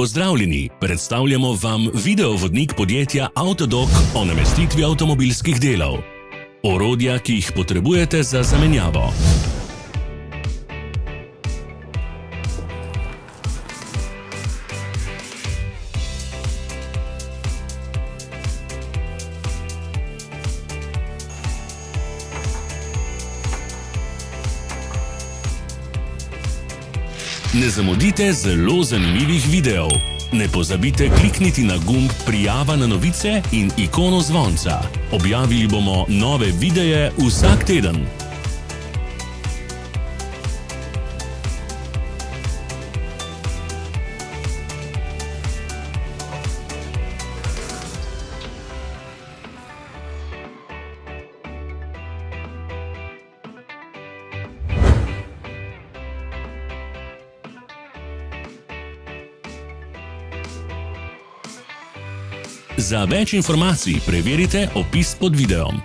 Pozdravljeni, predstavljamo vam videovodnik podjetja Avtodok o namestitvi avtomobilskih delov. Orodja, ki jih potrebujete za zamenjavo. Ne zamudite zelo zanimivih videov. Ne pozabite klikniti na gumb Prijava na novice in ikono zvonca. Objavili bomo nove videe vsak teden. Za več informacij preverite opis pod videom.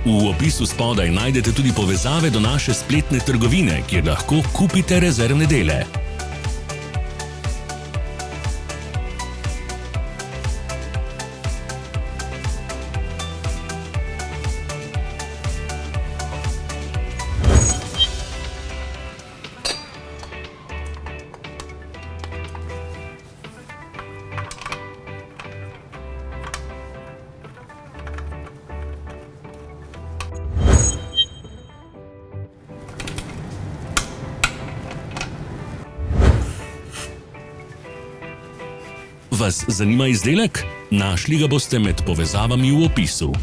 V opisu spodaj najdete tudi povezave do naše spletne trgovine, kjer lahko kupite rezervne dele. Vas zanima izdelek? Našli ga boste med povezavami v opisu.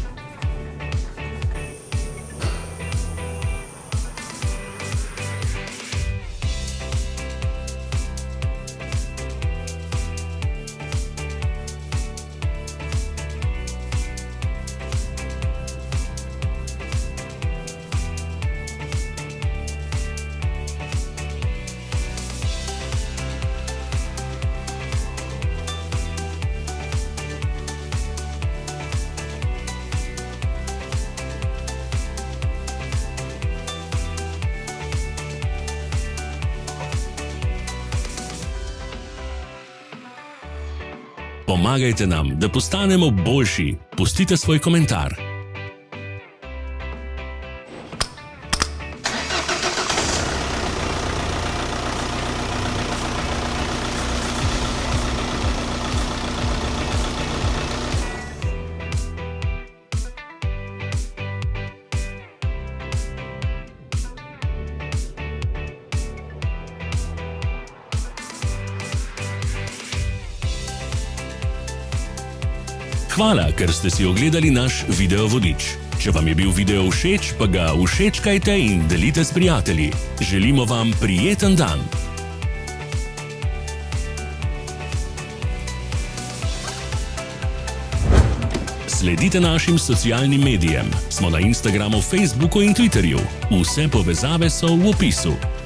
Pomagajte nam, da postanemo boljši. Pustite svoj komentar. Hvala, ker ste si ogledali naš videovodič. Če vam je bil video všeč, pa ga všečkajte in delite s prijatelji. Želimo vam prijeten dan! Sledite našim socialnim medijem. Smo na Instagramu, Facebooku in Twitterju. Vse povezave so v opisu.